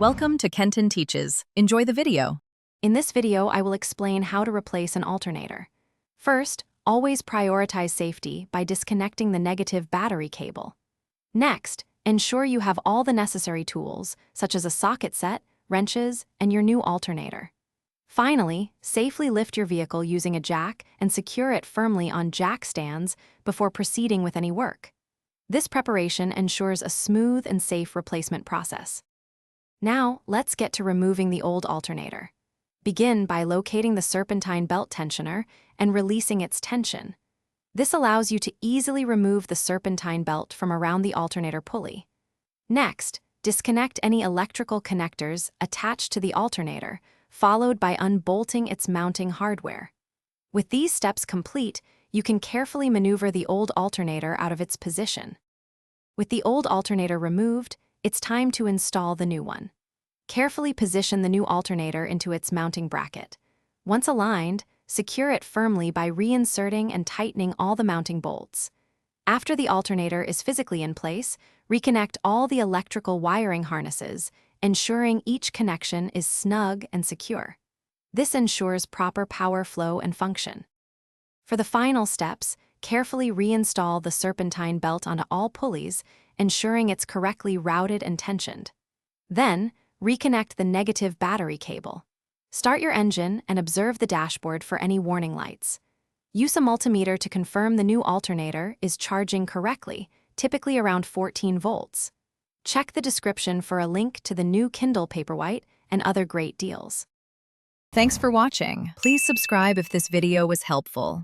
Welcome to Kenton Teaches. Enjoy the video. In this video, I will explain how to replace an alternator. First, always prioritize safety by disconnecting the negative battery cable. Next, ensure you have all the necessary tools, such as a socket set, wrenches, and your new alternator. Finally, safely lift your vehicle using a jack and secure it firmly on jack stands before proceeding with any work. This preparation ensures a smooth and safe replacement process. Now, let's get to removing the old alternator. Begin by locating the serpentine belt tensioner and releasing its tension. This allows you to easily remove the serpentine belt from around the alternator pulley. Next, disconnect any electrical connectors attached to the alternator, followed by unbolting its mounting hardware. With these steps complete, you can carefully maneuver the old alternator out of its position. With the old alternator removed, it's time to install the new one. Carefully position the new alternator into its mounting bracket. Once aligned, secure it firmly by reinserting and tightening all the mounting bolts. After the alternator is physically in place, reconnect all the electrical wiring harnesses, ensuring each connection is snug and secure. This ensures proper power flow and function. For the final steps, carefully reinstall the serpentine belt onto all pulleys, ensuring it's correctly routed and tensioned. Then, reconnect the negative battery cable. Start your engine and observe the dashboard for any warning lights. Use a multimeter to confirm the new alternator is charging correctly, typically around 14 volts. Check the description for a link to the new Kindle Paperwhite and other great deals. Thanks for watching. Please subscribe if this video was helpful.